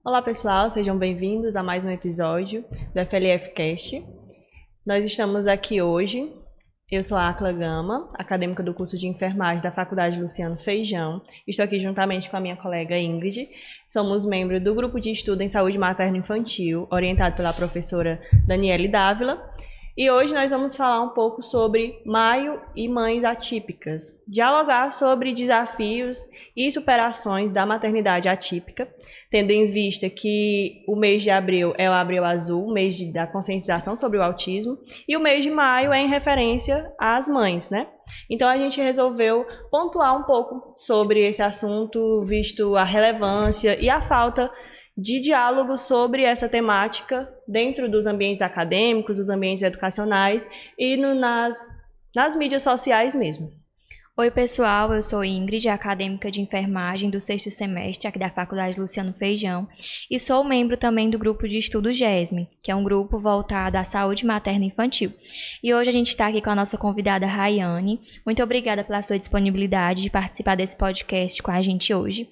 Olá pessoal, sejam bem-vindos a mais um episódio do FLF Cast. Nós estamos aqui hoje, eu sou a Acla Gama, acadêmica do curso de enfermagem da Faculdade Luciano Feijão. Estou aqui juntamente com a minha colega Ingrid. Somos membros do grupo de estudo em saúde materno-infantil, orientado pela professora Daniele Dávila. E hoje nós vamos falar um pouco sobre maio e mães atípicas, dialogar sobre desafios e superações da maternidade atípica, tendo em vista que o mês de abril é o Abril Azul, mês da conscientização sobre o autismo, e o mês de maio é em referência às mães, né? Então a gente resolveu pontuar um pouco sobre esse assunto, visto a relevância e a falta de diálogo sobre essa temática dentro dos ambientes acadêmicos, dos ambientes educacionais e nas mídias sociais mesmo. Oi pessoal, eu sou Ingrid, acadêmica de enfermagem do 6º semestre aqui da Faculdade Luciano Feijão e sou membro também do grupo de estudo GESME, que é um grupo voltado à saúde materna e infantil. E hoje a gente está aqui com a nossa convidada Rayane. Muito obrigada pela sua disponibilidade de participar desse podcast com a gente hoje.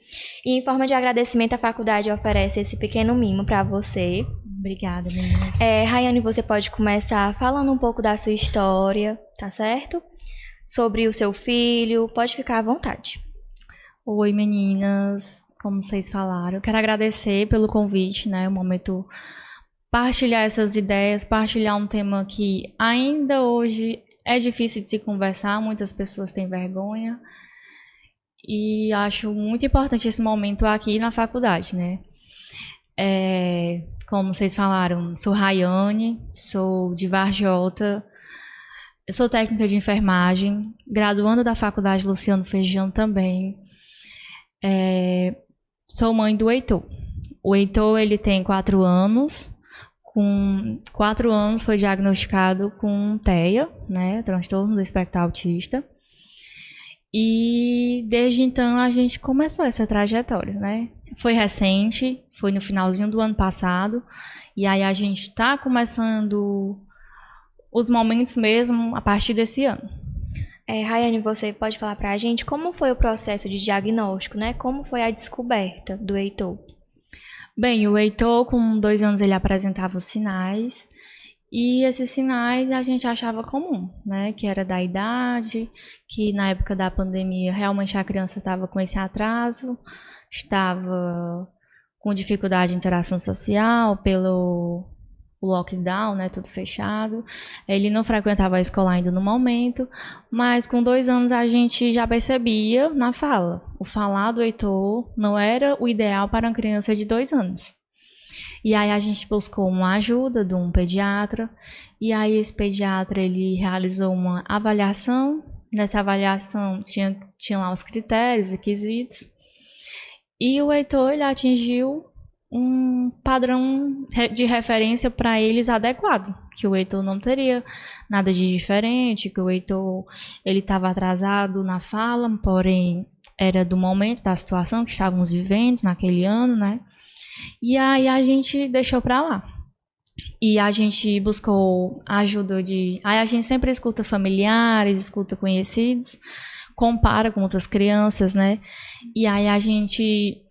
E em forma de agradecimento, a faculdade oferece esse pequeno mimo para você. Obrigada, meninas. Rayane, você pode começar falando um pouco da sua história, tá certo? Sobre o seu filho, pode ficar à vontade. Oi, meninas, como vocês falaram, eu quero agradecer pelo convite, né, o momento partilhar essas ideias, partilhar um tema que ainda hoje é difícil de se conversar, muitas pessoas têm vergonha, e acho muito importante esse momento aqui na faculdade, né. Como vocês falaram, sou Rayane, sou de Varjota. Eu sou técnica de enfermagem, graduanda da Faculdade Luciano Feijão também. Sou mãe do Heitor. O Heitor, ele tem 4 anos. Com 4 anos foi diagnosticado com TEA, né, transtorno do espectro autista. E desde então a gente começou essa trajetória, né? Foi recente, foi no finalzinho do ano passado. E aí a gente está começando os momentos mesmo a partir desse ano. Rayane, você pode falar para a gente como foi o processo de diagnóstico, né? Como foi a descoberta do Heitor? Bem, o Heitor, com 2 anos, ele apresentava sinais, e esses sinais a gente achava comum, né? Que era da idade, que na época da pandemia realmente a criança estava com esse atraso, estava com dificuldade de interação social pelo o lockdown, né, tudo fechado. Ele não frequentava a escola ainda no momento, mas com 2 anos a gente já percebia na fala. O falar do Heitor não era o ideal para uma criança de 2 anos. E aí a gente buscou uma ajuda de um pediatra, e aí esse pediatra ele realizou uma avaliação. Nessa avaliação tinha lá os critérios e quesitos, e o Heitor ele atingiu um padrão de referência para eles adequado, que o Heitor não teria nada de diferente, que o Heitor ele estava atrasado na fala, porém era do momento, da situação que estávamos vivendo naquele ano, né? E aí a gente deixou para lá. E a gente buscou a ajuda de... Aí a gente sempre escuta familiares, escuta conhecidos, compara com outras crianças, né? E aí a gente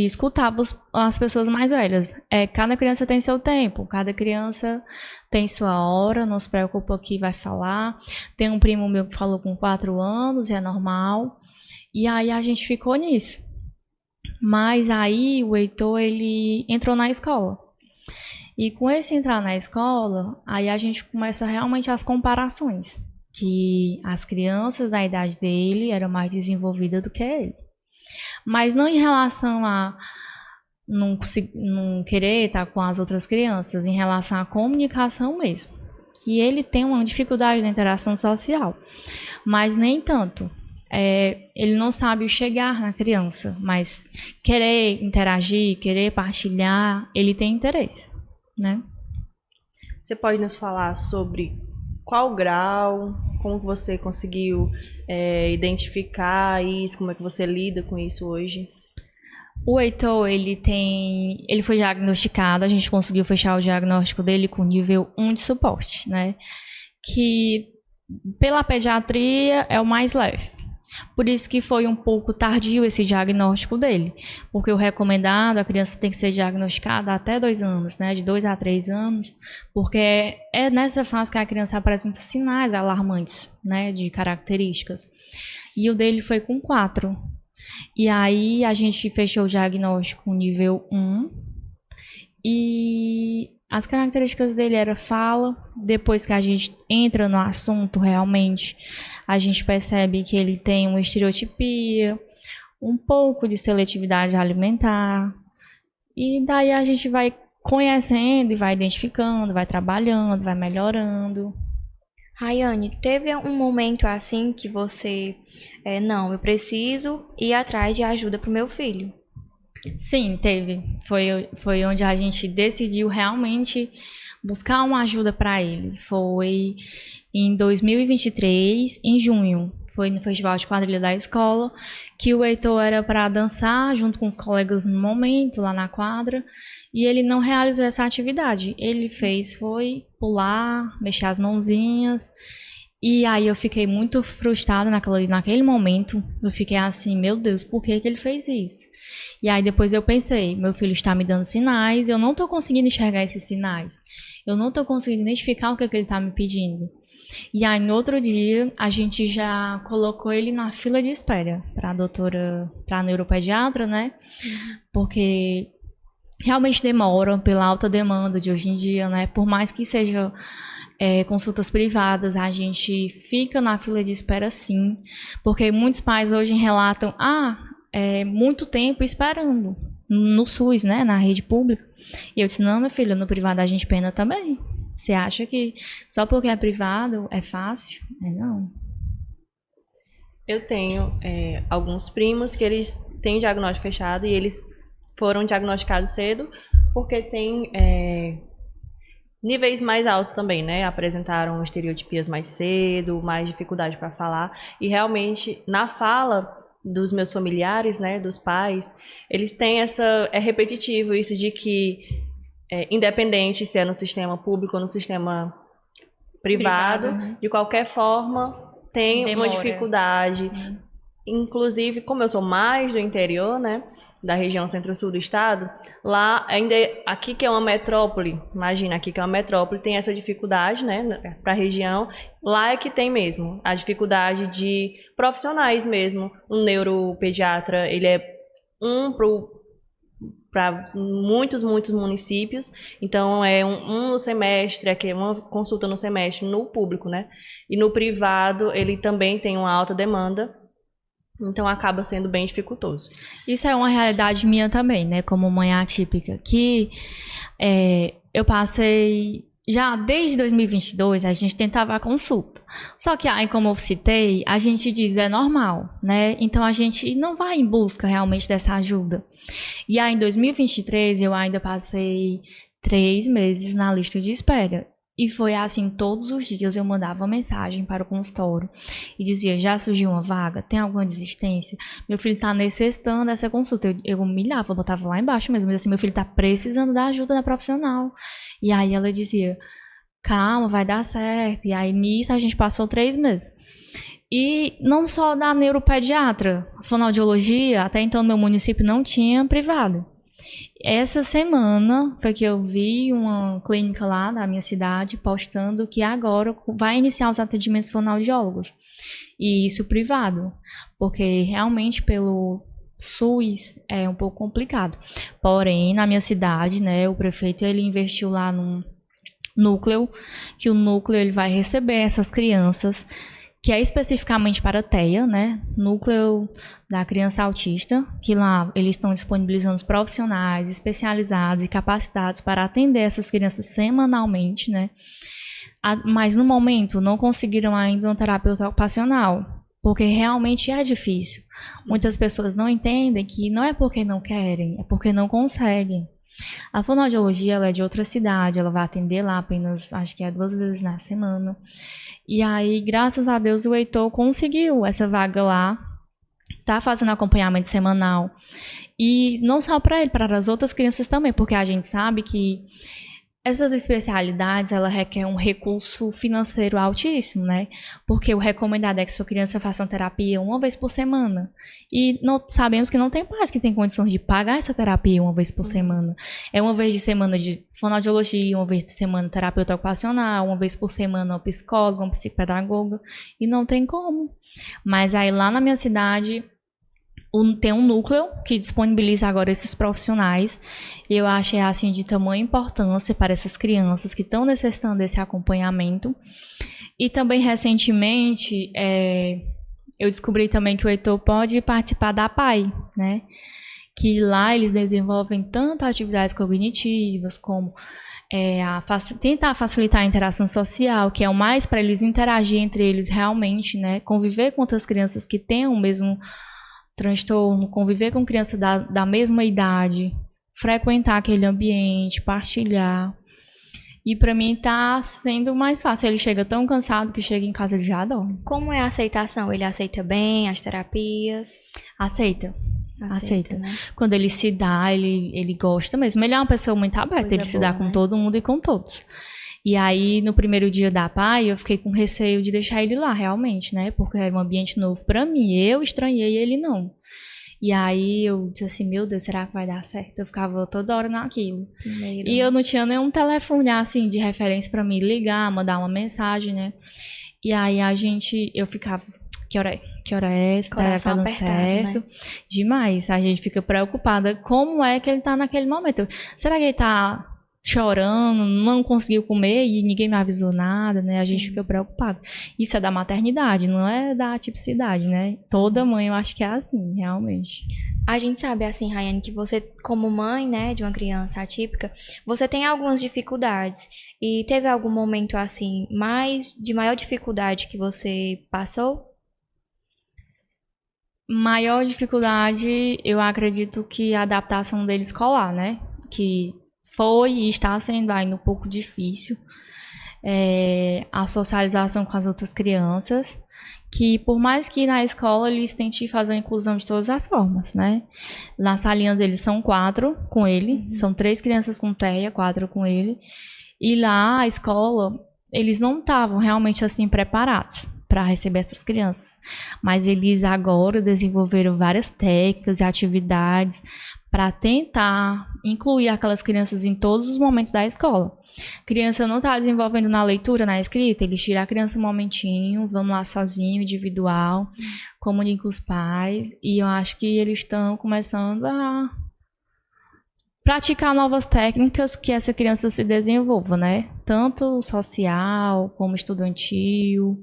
escutava as pessoas mais velhas. Cada criança tem seu tempo, cada criança tem sua hora, não se preocupa que vai falar. Tem um primo meu que falou com 4 anos, é normal. E aí a gente ficou nisso. Mas aí o Heitor, ele entrou na escola. E com esse entrar na escola, aí a gente começa realmente as comparações, que as crianças da idade dele eram mais desenvolvidas do que ele. Mas não em relação a não querer estar com as outras crianças, em relação à comunicação mesmo. Que ele tem uma dificuldade na interação social, mas nem tanto. Ele não sabe chegar na criança, mas querer interagir, querer partilhar, ele tem interesse, né? Você pode nos falar sobre qual grau, como que você conseguiu identificar isso, como é que você lida com isso hoje? O Heitor, ele foi diagnosticado, a gente conseguiu fechar o diagnóstico dele com nível 1 de suporte, né? Que pela pediatria é o mais leve. Por isso que foi um pouco tardio esse diagnóstico dele, porque o recomendado, a criança tem que ser diagnosticada até 2 anos, né, de 2 a 3 anos, porque é nessa fase que a criança apresenta sinais alarmantes, né, de características. E o dele foi com 4. E aí a gente fechou o diagnóstico nível 1, e as características dele era fala. Depois que a gente entra no assunto, realmente, a gente percebe que ele tem uma estereotipia, um pouco de seletividade alimentar. E daí a gente vai conhecendo e vai identificando, vai trabalhando, vai melhorando. Rayane, teve um momento assim que você, não, eu preciso ir atrás de ajuda para o meu filho? Sim, teve. Foi onde a gente decidiu realmente buscar uma ajuda para ele. Foi em 2023, em junho. Foi no Festival de Quadrilha da escola, que o Heitor era para dançar junto com os colegas no momento, lá na quadra, e ele não realizou essa atividade. Ele foi pular, mexer as mãozinhas, e aí eu fiquei muito frustrada naquele momento. Eu fiquei assim, meu Deus, por que ele fez isso? E aí depois eu pensei, meu filho está me dando sinais, eu não estou conseguindo enxergar esses sinais. Eu não estou conseguindo identificar o que ele está me pedindo. E aí no outro dia a gente já colocou ele na fila de espera para a neuropediatra, né? Porque realmente demora pela alta demanda de hoje em dia, né? Por mais que seja consultas privadas, a gente fica na fila de espera sim, porque muitos pais hoje relatam muito tempo esperando no SUS, né? Na rede pública. E eu disse, não, meu filho, no privado a gente pena também. Você acha que só porque é privado é fácil? Não. Eu tenho alguns primos que eles têm diagnóstico fechado e eles foram diagnosticados cedo porque têm níveis mais altos também, né? Apresentaram estereotipias mais cedo, mais dificuldade para falar. E realmente, na fala dos meus familiares, né, dos pais, eles têm é repetitivo isso de que independente se é no sistema público ou no sistema privado, né? De qualquer forma, tem uma dificuldade. Inclusive, como eu sou mais do interior, né, da região centro-sul do estado, lá ainda, aqui que é uma metrópole, imagina, aqui que é uma metrópole, tem essa dificuldade, né, para a região. Lá é que tem mesmo a dificuldade de profissionais mesmo. Um neuropediatra, ele é para muitos municípios, então é um no semestre, aqui é uma consulta no semestre no público, né? E no privado ele também tem uma alta demanda, então acaba sendo bem dificultoso. Isso é uma realidade minha também, né? Como mãe atípica, que eu passei já desde 2022, a gente tentava a consulta. Só que aí, como eu citei, a gente diz é normal, né? Então a gente não vai em busca realmente dessa ajuda. E aí, em 2023, eu ainda passei 3 meses na lista de espera. E foi assim, todos os dias eu mandava uma mensagem para o consultório e dizia, já surgiu uma vaga? Tem alguma desistência? Meu filho está necessitando dessa consulta. Eu humilhava, eu botava lá embaixo mesmo, mas assim, meu filho está precisando da ajuda da profissional. E aí ela dizia, calma, vai dar certo. E aí nisso a gente passou 3 meses. E não só da neuropediatra, a fonoaudiologia, até então no meu município não tinha privado. Essa semana foi que eu vi uma clínica lá da minha cidade postando que agora vai iniciar os atendimentos fonoaudiólogos. E isso privado, porque realmente pelo SUS é um pouco complicado. Porém, na minha cidade, né, o prefeito ele investiu lá num núcleo, que o núcleo ele vai receber essas crianças, que é especificamente para a TEA, né? Núcleo da Criança Autista, que lá eles estão disponibilizando os profissionais especializados e capacitados para atender essas crianças semanalmente, né? Mas no momento não conseguiram ainda uma terapeuta ocupacional, porque realmente é difícil. Muitas pessoas não entendem que não é porque não querem, é porque não conseguem. A fonoaudiologia ela é de outra cidade, ela vai atender lá apenas, acho que 2 vezes na semana. E aí, graças a Deus, o Heitor conseguiu essa vaga lá, tá fazendo acompanhamento semanal. E não só para ele, para as outras crianças também, porque a gente sabe que essas especialidades, ela requer um recurso financeiro altíssimo, né? Porque o recomendado é que sua criança faça uma terapia uma vez por semana. E sabemos que não tem pais que têm condições de pagar essa terapia uma vez por semana. É uma vez de semana de fonoaudiologia, uma vez de semana terapeuta ocupacional, uma vez por semana uma psicóloga, uma psicopedagoga. E não tem como. Mas aí lá na minha cidade tem um núcleo que disponibiliza agora esses profissionais. E eu acho assim de tamanha importância para essas crianças que estão necessitando desse acompanhamento. E também recentemente eu descobri também que o Heitor pode participar da PAI, né? Que lá eles desenvolvem tanto atividades cognitivas como tentar facilitar a interação social, que é o mais para eles interagir entre eles realmente, né? Conviver com outras crianças que têm o mesmo transtorno, conviver com criança da mesma idade, frequentar aquele ambiente, partilhar. E para mim tá sendo mais fácil. Ele chega tão cansado que chega em casa ele já dorme. Como é a aceitação? Ele aceita bem as terapias? Aceita. Né? Quando ele se dá, ele gosta mesmo. Ele é uma pessoa muito aberta, ele se dá com todo mundo e com todos. E aí, no primeiro dia da PAI, eu fiquei com receio de deixar ele lá, realmente, né? Porque era um ambiente novo pra mim. Eu estranhei, ele não. E aí, eu disse assim, meu Deus, será que vai dar certo? Eu ficava toda hora naquilo. E eu não tinha nenhum telefone, assim, de referência pra me ligar, mandar uma mensagem, né? E aí, eu ficava, que hora é? Será que tá dando certo? Né? Demais. A gente fica preocupada. Como é que ele tá naquele momento? Será que ele tá chorando, não conseguiu comer e ninguém me avisou nada, né? A gente fica preocupado. Isso é da maternidade, não é da atipicidade, né? Toda mãe eu acho que é assim, realmente. A gente sabe, assim, Rayane, que você, como mãe, né, de uma criança atípica, você tem algumas dificuldades. E teve algum momento, assim, de maior dificuldade que você passou? Maior dificuldade, eu acredito que a adaptação dele escolar, né? Que foi e está sendo ainda um pouco difícil. A socialização com as outras crianças, que por mais que na escola eles tentem fazer a inclusão de todas as formas, né? Na salinha deles são 4 com ele, são 3 crianças com TEA, 4 com ele. E lá, a escola, eles não estavam realmente assim preparados para receber essas crianças. Mas eles agora desenvolveram várias técnicas e atividades para tentar incluir aquelas crianças em todos os momentos da escola. Criança não está desenvolvendo na leitura, na escrita, eles tiram a criança um momentinho, vamos lá sozinho, individual, comunicam com os pais, e eu acho que eles estão começando a praticar novas técnicas que essa criança se desenvolva, né? Tanto social como estudantil,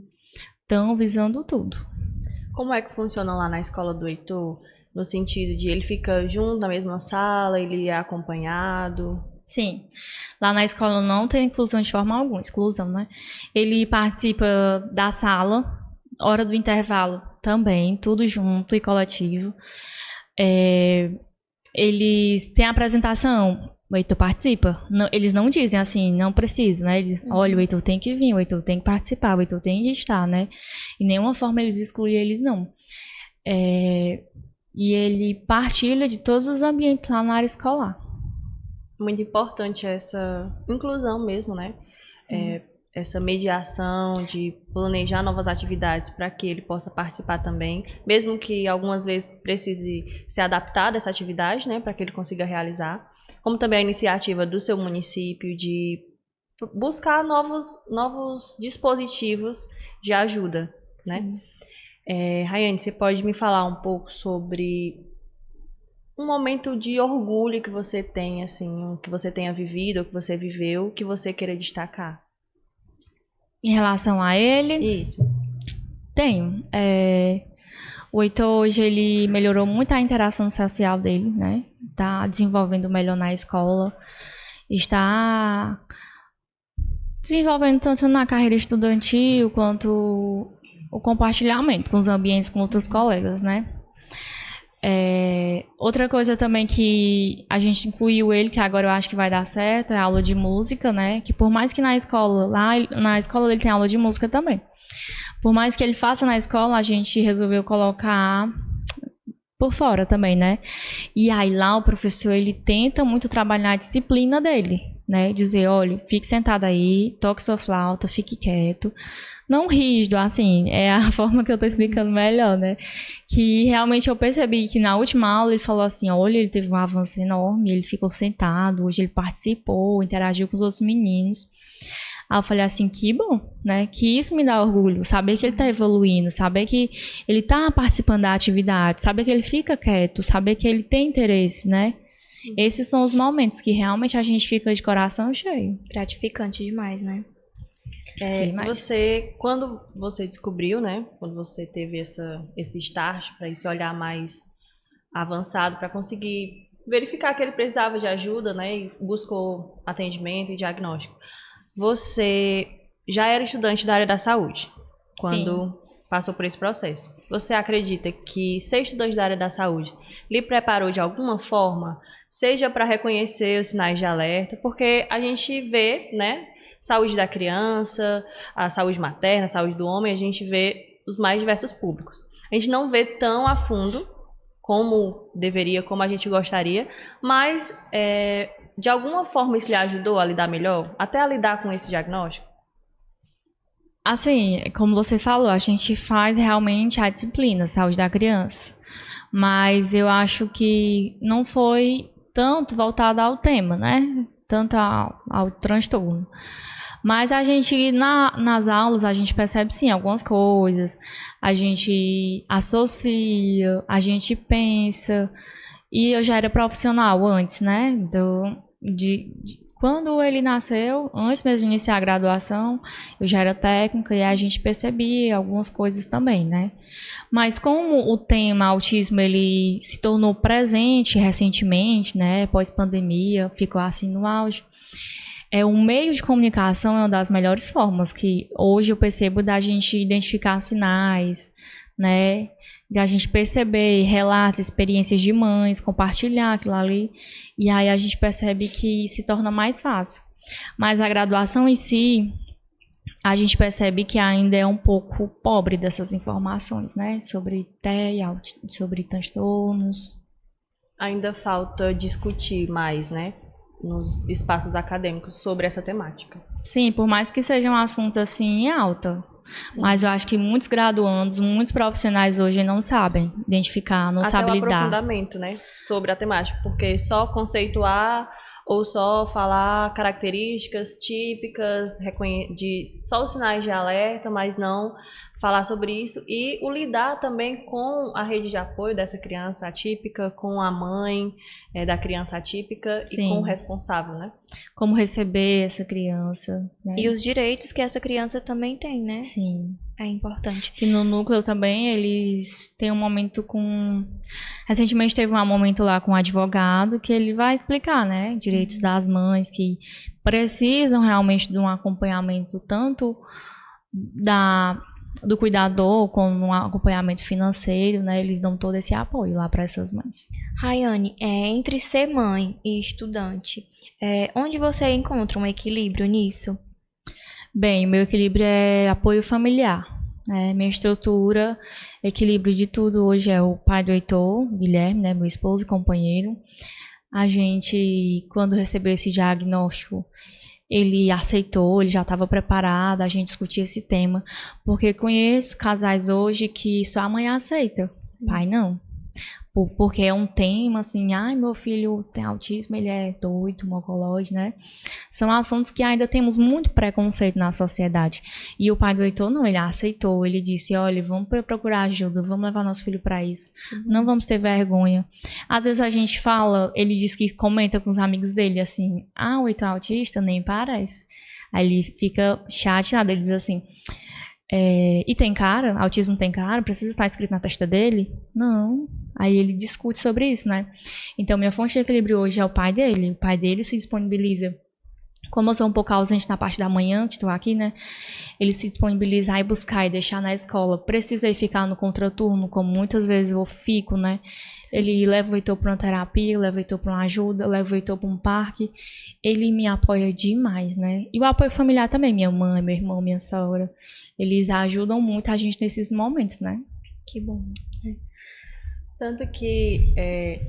estão visando tudo. Como é que funciona lá na escola do Heitor? No sentido de ele fica junto na mesma sala, ele é acompanhado? Sim. Lá na escola não tem inclusão de forma alguma, exclusão, né? Ele participa da sala, hora do intervalo também, tudo junto e coletivo. Eles têm apresentação, o Heitor participa. Não, eles não dizem assim, não precisa, né? Eles, olha, o Heitor tem que vir, o Heitor tem que participar, o Heitor tem que estar, né? De nenhuma forma eles excluem eles, não. E ele partilha de todos os ambientes lá na área escolar. Muito importante essa inclusão mesmo, né? Essa mediação de planejar novas atividades para que ele possa participar também, mesmo que algumas vezes precise ser adaptada essa atividade, né, para que ele consiga realizar. Como também a iniciativa do seu município de buscar novos dispositivos de ajuda, né? Rayane, você pode me falar um pouco sobre um momento de orgulho que você tem, assim, que você tenha vivido, ou que você viveu, que você queira destacar? Em relação a ele? Isso. Tenho. O Heitor hoje ele melhorou muito a interação social dele, né? Está desenvolvendo melhor na escola, está desenvolvendo tanto na carreira estudantil quanto o compartilhamento com os ambientes com outros colegas, né? Outra coisa também que a gente incluiu ele, que agora eu acho que vai dar certo, é a aula de música, né? Que por mais que na escola ele tem aula de música também. Por mais que ele faça na escola, a gente resolveu colocar por fora também, né? E aí lá o professor, ele tenta muito trabalhar a disciplina dele. né? Dizer, olha, fique sentado aí, toque sua flauta, fique quieto. Não rígido, assim, é a forma que eu tô explicando melhor, né? Que realmente eu percebi que na última aula ele falou assim, olha, ele teve um avanço enorme, ele ficou sentado, hoje ele participou, interagiu com os outros meninos. Aí eu falei assim, que bom, né? Que isso me dá orgulho, saber que ele tá evoluindo, saber que ele tá participando da atividade, saber que ele fica quieto, saber que ele tem interesse, né? Esses são os momentos que realmente a gente fica de coração cheio. Gratificante demais, né? Quando você descobriu, né? Quando você teve esse start para esse olhar mais avançado para conseguir verificar que ele precisava de ajuda, né? E buscou atendimento e diagnóstico. Você já era estudante da área da saúde quando passou por esse processo. Você acredita que ser estudante da área da saúde lhe preparou de alguma forma, seja para reconhecer os sinais de alerta, porque a gente vê, né, saúde da criança, a saúde materna, a saúde do homem, a gente vê os mais diversos públicos. A gente não vê tão a fundo como deveria, como a gente gostaria, mas de alguma forma isso lhe ajudou a lidar melhor, até a lidar com esse diagnóstico? Assim, como você falou, a gente faz realmente a disciplina, saúde da criança. Mas eu acho que não foi tanto voltada ao tema, né? Tanto ao transtorno. Mas a gente, nas aulas, a gente percebe sim algumas coisas, a gente associa, a gente pensa. E eu já era profissional antes, né? Quando ele nasceu, antes mesmo de iniciar a graduação, eu já era técnica e a gente percebia algumas coisas também, né? Mas como o tema autismo ele se tornou presente recentemente, né? Pós-pandemia, ficou assim no auge. O meio de comunicação é uma das melhores formas que hoje eu percebo da gente identificar sinais, né? Da gente perceber relatos, experiências de mães, compartilhar aquilo ali, e aí a gente percebe que se torna mais fácil. Mas a graduação em si, a gente percebe que ainda é um pouco pobre dessas informações, né? Sobre TEA, sobre transtornos. Ainda falta discutir mais, né? Nos espaços acadêmicos sobre essa temática. Sim, por mais que sejam assuntos assim em alta. Sim. Mas eu acho que muitos graduandos, muitos profissionais hoje não sabem identificar, não sabem lidar. Até o aprofundamento, né, sobre a temática, porque só conceituar ou só falar características típicas, só os sinais de alerta, mas não falar sobre isso e o lidar também com a rede de apoio dessa criança atípica, com a mãe da criança atípica. Sim. E com o responsável, né? Como receber essa criança, né? E os direitos que essa criança também tem, né? Sim. É importante. E no núcleo também, eles têm um momento com... Recentemente teve um momento lá com um advogado que ele vai explicar, né? Direitos das mães que precisam realmente de um acompanhamento tanto do cuidador como um acompanhamento financeiro, né? Eles dão todo esse apoio lá para essas mães. Rayane, entre ser mãe e estudante, onde você encontra um equilíbrio nisso? Bem, o meu equilíbrio é apoio familiar, né? Minha estrutura, equilíbrio de tudo hoje é o pai do Heitor, Guilherme, né? Meu esposo e companheiro. A gente, quando recebeu esse diagnóstico, ele aceitou, ele já estava preparado, a gente discutia esse tema, porque conheço casais hoje que só a mãe aceita, pai não. Porque é um tema assim, ai, meu filho tem autismo, ele é doido, mongoloide, né? São assuntos que ainda temos muito preconceito na sociedade. E o pai do Heitor não, ele aceitou, ele disse, olha, vamos procurar ajuda, vamos levar nosso filho para isso, não vamos ter vergonha. Às vezes a gente fala, ele diz que comenta com os amigos dele assim, o Heitor é autista? Nem parece. Aí ele fica chateado, ele diz assim, e tem cara? Autismo tem cara? Precisa estar escrito na testa dele? Não. Aí ele discute sobre isso, né? Então, minha fonte de equilíbrio hoje é o pai dele. O pai dele se disponibiliza. Como eu sou um pouco ausente na parte da manhã, que estou aqui, né? Ele se disponibiliza a ir buscar e deixar na escola. Precisei ficar no contraturno, como muitas vezes eu fico, né? Sim. Ele leva o Heitor para uma terapia, leva o Heitor para uma ajuda, leva o Heitor para um parque. Ele me apoia demais, né? E o apoio familiar também, minha mãe, meu irmão, minha sogra. Eles ajudam muito a gente nesses momentos, né? Que bom. Tanto que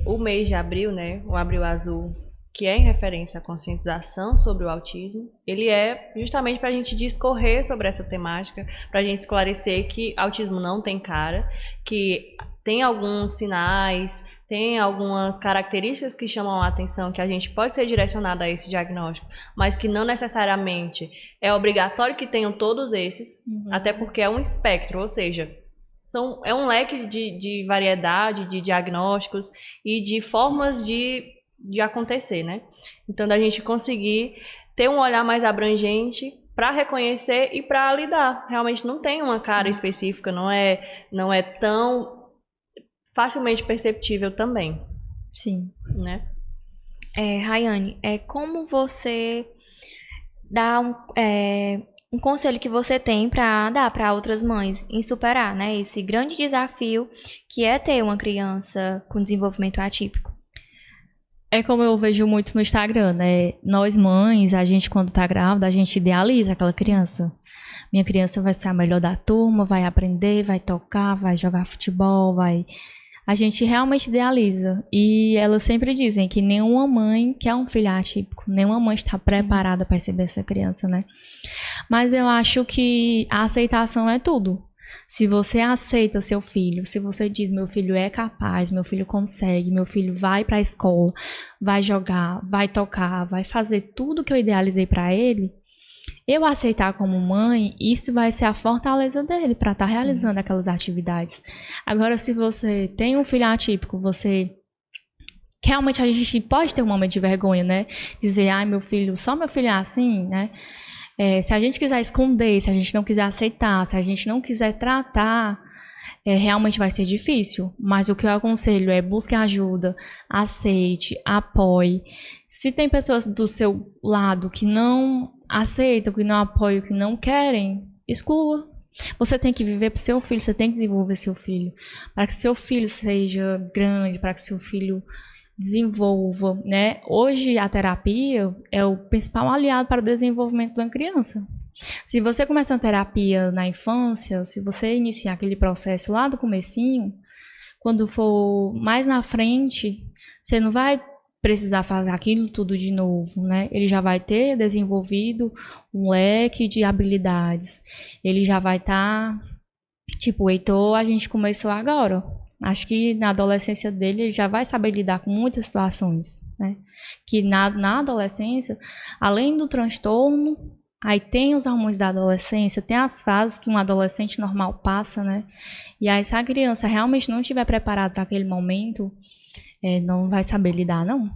o mês de abril, né? O Abril Azul que é em referência à conscientização sobre o autismo, ele é justamente para a gente discorrer sobre essa temática, para a gente esclarecer que autismo não tem cara, que tem alguns sinais, tem algumas características que chamam a atenção, que a gente pode ser direcionado a esse diagnóstico, mas que não necessariamente é obrigatório que tenham todos esses, até porque é um espectro, ou seja, é um leque de variedade de diagnósticos e de formas de acontecer, né? Então, da gente conseguir ter um olhar mais abrangente para reconhecer e para lidar. Realmente não tem uma cara específica, não é tão facilmente perceptível também. Sim. Né? Rayane, como você dá um conselho que você tem para dar para outras mães em superar, né, esse grande desafio que é ter uma criança com desenvolvimento atípico? É como eu vejo muito no Instagram, né? Nós mães, a gente quando tá grávida, a gente idealiza aquela criança. Minha criança vai ser a melhor da turma, vai aprender, vai tocar, vai jogar futebol, vai... A gente realmente idealiza. E elas sempre dizem que nenhuma mãe quer um filho atípico, nenhuma mãe está preparada para receber essa criança, né? Mas eu acho que a aceitação é tudo. Se você aceita seu filho, se você diz, meu filho é capaz, meu filho consegue, meu filho vai para a escola, vai jogar, vai tocar, vai fazer tudo que eu idealizei para ele, eu aceitar como mãe, isso vai ser a fortaleza dele para estar realizando aquelas atividades. Agora, se você tem um filho atípico, você... Realmente a gente pode ter um momento de vergonha, né? Dizer, ai, só meu filho é assim, né? Se a gente quiser esconder, se a gente não quiser aceitar, se a gente não quiser tratar, realmente vai ser difícil. Mas o que eu aconselho é busque ajuda, aceite, apoie. Se tem pessoas do seu lado que não aceitam, que não apoiam, que não querem, exclua. Você tem que viver para o seu filho, você tem que desenvolver seu filho. Para que seu filho seja grande, para que seu filho desenvolva, né? Hoje a terapia é o principal aliado para o desenvolvimento de uma criança. Se você começa a terapia na infância, se você iniciar aquele processo lá do comecinho, quando for mais na frente, você não vai precisar fazer aquilo tudo de novo, né? Ele já vai ter desenvolvido um leque de habilidades. Ele já vai estar, tipo, o Heitor, a gente começou agora. Acho que na adolescência dele ele já vai saber lidar com muitas situações, né? Que na adolescência, além do transtorno, aí tem os hormônios da adolescência, tem as fases que um adolescente normal passa, né? E aí se a criança realmente não estiver preparada para aquele momento, não vai saber lidar, não.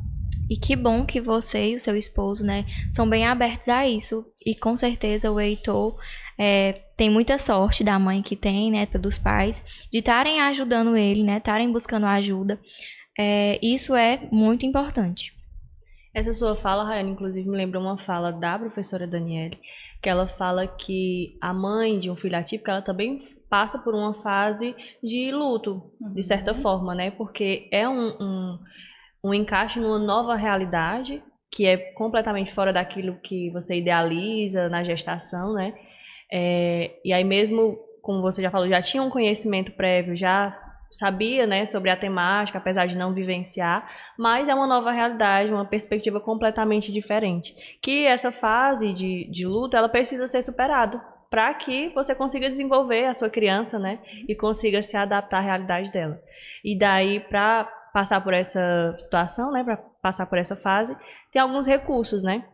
E que bom que você e o seu esposo, né, são bem abertos a isso. E com certeza o Heitor tem muita sorte da mãe que tem, né, dos pais, de estarem ajudando ele, né, estarem buscando ajuda. Isso é muito importante. Essa sua fala, Rayane, inclusive me lembra uma fala da professora Daniele, que ela fala que a mãe de um filho atípico, ela também passa por uma fase de luto, de certa forma, né? Porque é um encaixe numa nova realidade, que é completamente fora daquilo que você idealiza na gestação, né? E aí mesmo, como você já falou, já tinha um conhecimento prévio, já sabia, né, sobre a temática, apesar de não vivenciar, mas é uma nova realidade, uma perspectiva completamente diferente. Que essa fase de luto, ela precisa ser superada para que você consiga desenvolver a sua criança, né, e consiga se adaptar à realidade dela. E daí, para passar por essa situação, né, para passar por essa fase, tem alguns recursos, né,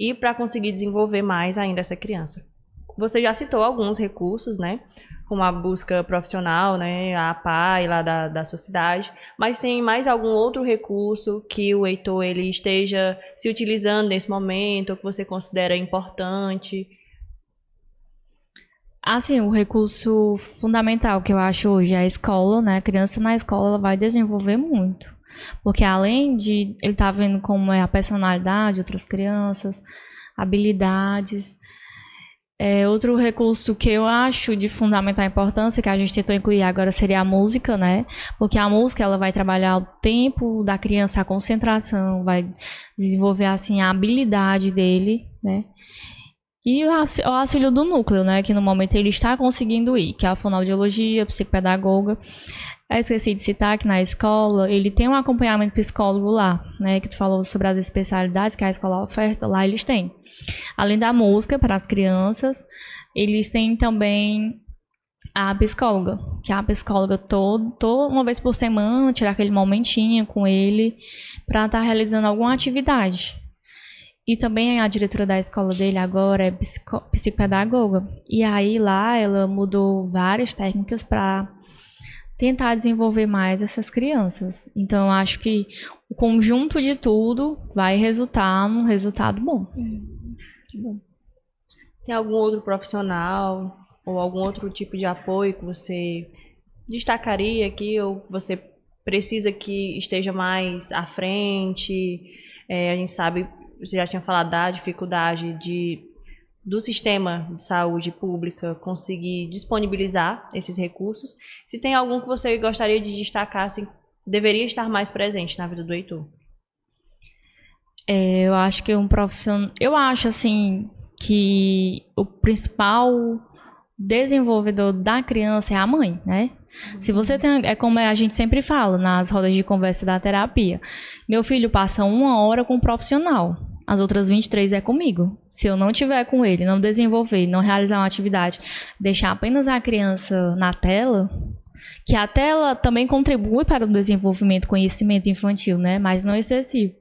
e para conseguir desenvolver mais ainda essa criança. Você já citou alguns recursos, né, como a busca profissional, né, a APAE lá da sua cidade, mas tem mais algum outro recurso que o Heitor ele esteja se utilizando nesse momento, ou que você considera importante? Assim, o recurso fundamental que eu acho hoje é a escola, né? A criança na escola ela vai desenvolver muito. Porque além de ele estar vendo como é a personalidade de outras crianças, habilidades... outro recurso que eu acho de fundamental importância, que a gente tentou incluir agora, seria a música, né? Porque a música, ela vai trabalhar o tempo da criança, a concentração, vai desenvolver, assim, a habilidade dele, né? E o auxílio do núcleo, né? Que no momento ele está conseguindo ir, que é a fonoaudiologia, a psicopedagoga. Eu esqueci de citar que na escola, ele tem um acompanhamento psicólogo lá, né? Que tu falou sobre as especialidades que a escola oferta, lá eles têm. Além da música para as crianças, eles têm também a psicóloga, que é a psicóloga uma vez por semana, tirar aquele momentinho com ele para estar realizando alguma atividade. E também a diretora da escola dele agora é psicopedagoga. E aí lá ela mudou várias técnicas para tentar desenvolver mais essas crianças. Então eu acho que o conjunto de tudo vai resultar num resultado bom. Que bom. Tem algum outro profissional ou algum outro tipo de apoio que você destacaria aqui, ou você precisa que esteja mais à frente? A gente sabe, você já tinha falado da dificuldade do sistema de saúde pública conseguir disponibilizar esses recursos. Se tem algum que você gostaria de destacar, assim, deveria estar mais presente na vida do Heitor? Eu acho que um profissional... Eu acho, assim, que o principal desenvolvedor da criança é a mãe, né? Se você tem... É como a gente sempre fala nas rodas de conversa da terapia. Meu filho passa 1 hora com um profissional. As outras 23 é comigo. Se eu não tiver com ele, não desenvolver, não realizar uma atividade, deixar apenas a criança na tela, que a tela também contribui para o desenvolvimento do conhecimento infantil, né? Mas não excessivo.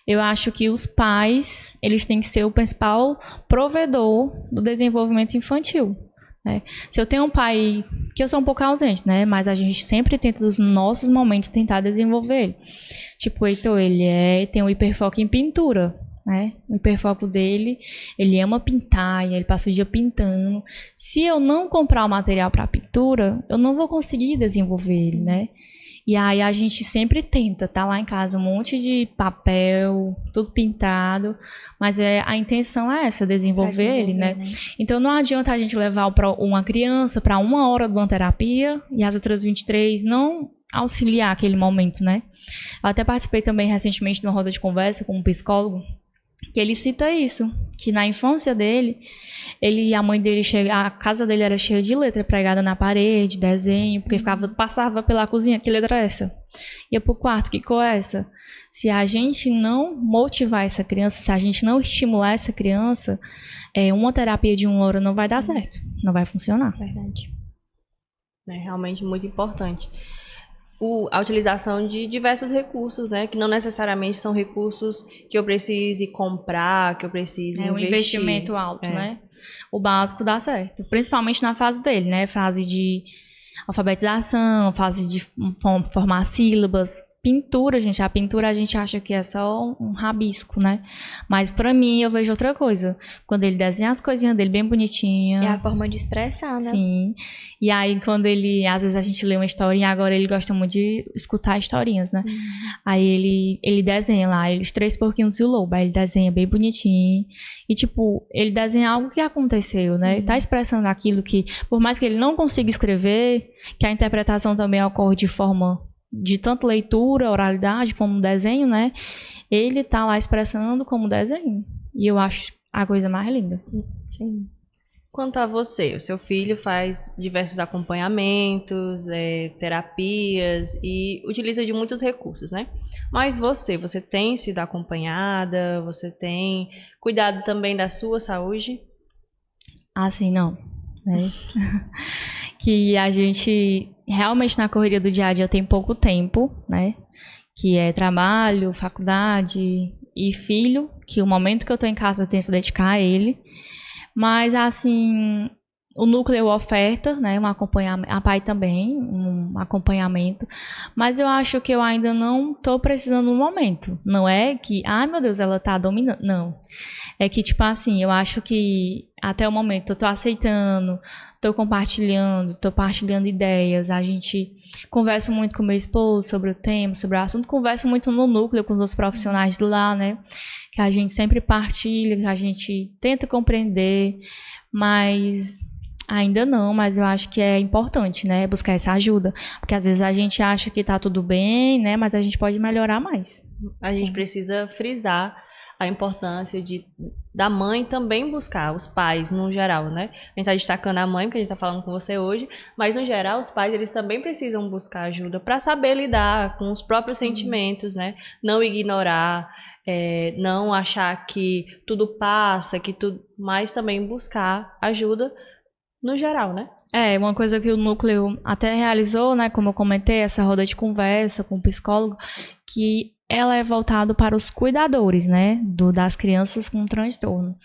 Eu acho que os pais, eles têm que ser o principal provedor do desenvolvimento infantil, né? Se eu tenho um pai, que eu sou um pouco ausente, né? Mas a gente sempre tenta, nos nossos momentos, tentar desenvolver ele. Tipo, o Heitor, ele tem um hiperfoco em pintura, né? O hiperfoco dele, ele ama pintar e ele passa o dia pintando. Se eu não comprar o material para pintura, eu não vou conseguir desenvolver ele, né? E aí a gente sempre tenta, tá lá em casa um monte de papel, tudo pintado, mas a intenção é essa, desenvolver ele, né? Então não adianta a gente levar uma criança para 1 hora de uma terapia e as outras 23 não auxiliar aquele momento, né? Eu até participei também recentemente de uma roda de conversa com um psicólogo, que ele cita isso, que na infância dele, a mãe dele a casa dele era cheia de letra pregada na parede, desenho, porque passava pela cozinha, que letra é essa? Ia pro quarto, que cor é essa? Se a gente não motivar essa criança, se a gente não estimular essa criança, uma terapia de 1 hora não vai dar certo, não vai funcionar. Verdade. É realmente muito importante. A utilização de diversos recursos, né? Que não necessariamente são recursos que eu precise comprar, que eu precise investir. Um investimento alto, né? O básico dá certo. Principalmente na fase dele, né? Fase de alfabetização, fase de formar sílabas. Pintura, gente. A pintura a gente acha que é só um rabisco, né? Mas pra mim, eu vejo outra coisa. Quando ele desenha as coisinhas dele bem bonitinhas. É a forma de expressar, né? Sim. E aí, quando às vezes a gente lê uma historinha, agora ele gosta muito de escutar historinhas, né? Aí ele desenha lá, os 3 porquinhos e o lobo. Aí ele desenha bem bonitinho. E, tipo, ele desenha algo que aconteceu, né? Ele tá expressando aquilo que, por mais que ele não consiga escrever, que a interpretação também ocorre de forma de tanto leitura, oralidade, como desenho, né? Ele tá lá expressando como desenho. E eu acho a coisa mais linda. Sim. Quanto a você, o seu filho faz diversos acompanhamentos, terapias e utiliza de muitos recursos, né? Mas você tem sido acompanhada? Você tem cuidado também da sua saúde? Assim, não, né? Que a gente realmente na correria do dia a dia tem pouco tempo, né? Que é trabalho, faculdade e filho, que o momento que eu tô em casa eu tento dedicar a ele. Mas, assim, o núcleo oferta, né, um acompanhamento, a pai também, um acompanhamento, mas eu acho que eu ainda não estou precisando no momento. Não é que, ai meu Deus, ela está dominando, não. É que, tipo assim, eu acho que até o momento eu estou aceitando, estou partilhando ideias, a gente conversa muito com meu esposo sobre o tema, sobre o assunto, conversa muito no núcleo com os profissionais de lá, né, que a gente sempre partilha, que a gente tenta compreender, mas ainda não, mas eu acho que é importante, né, buscar essa ajuda, porque às vezes a gente acha que tá tudo bem, né, mas a gente pode melhorar mais. A gente precisa frisar a importância da mãe também buscar, os pais no geral, né? A gente está destacando a mãe, porque a gente está falando com você hoje, mas no geral os pais eles também precisam buscar ajuda para saber lidar com os próprios sentimentos, né? Não ignorar, não achar que tudo passa, mas também buscar ajuda no geral, né? Uma coisa que o núcleo até realizou, né, como eu comentei, essa roda de conversa com o psicólogo, que ela é voltada para os cuidadores, né, das crianças com transtorno.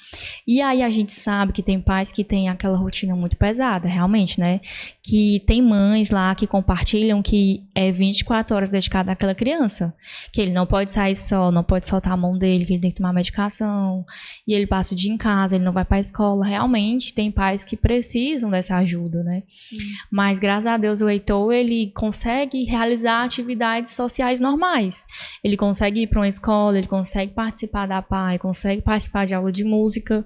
E aí a gente sabe que tem pais que têm aquela rotina muito pesada, realmente, né, que tem mães lá que compartilham que é 24 horas dedicada àquela criança, que ele não pode sair só, não pode soltar a mão dele, que ele tem que tomar medicação, e ele passa o dia em casa, ele não vai para a escola. Realmente tem pais que precisam dessa ajuda, né. Sim. Mas graças a Deus o Heitor, ele consegue realizar atividades sociais normais. Ele consegue ir para uma escola, ele consegue participar da PAI, consegue participar de aula de música.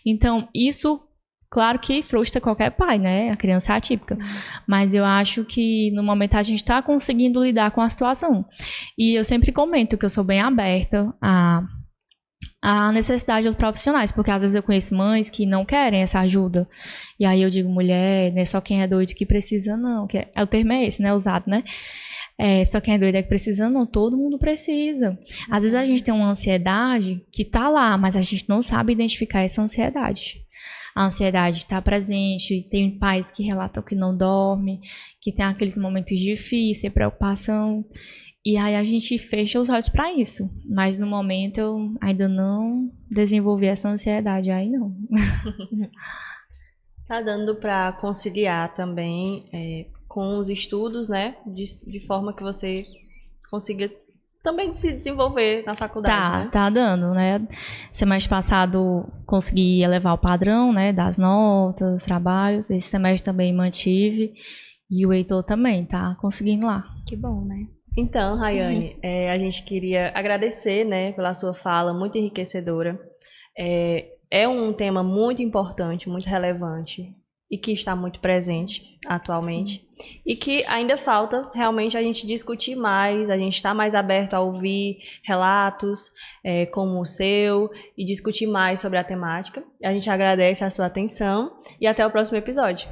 Então, isso, claro que frustra qualquer pai, né? A criança é atípica. Mas eu acho que, no momento, a gente está conseguindo lidar com a situação. E eu sempre comento que eu sou bem aberta a necessidade dos profissionais, porque às vezes eu conheço mães que não querem essa ajuda. E aí eu digo, mulher, não é só quem é doido que precisa, não. O termo é esse, né? Usado, né? Só quem é doido é que precisa, não, todo mundo precisa. Às vezes a gente tem uma ansiedade que tá lá, mas a gente não sabe identificar essa ansiedade. A ansiedade está presente, tem pais que relatam que não dormem, que tem aqueles momentos difíceis, preocupação, e aí a gente fecha os olhos para isso. Mas no momento eu ainda não desenvolvi essa ansiedade, aí não. Tá dando para conciliar também com os estudos, né? De forma que você consiga também se desenvolver na faculdade, né? Tá dando, né? Semestre passado consegui elevar o padrão, né? Das notas, dos trabalhos. Esse semestre também mantive. E o Heitor também tá conseguindo lá. Que bom, né? Então, Rayane, a gente queria agradecer, né? Pela sua fala, muito enriquecedora. É um tema muito importante, muito relevante e que está muito presente atualmente. Sim. E que ainda falta realmente a gente discutir mais, a gente está mais aberto a ouvir relatos como o seu e discutir mais sobre a temática. A gente agradece a sua atenção e até o próximo episódio.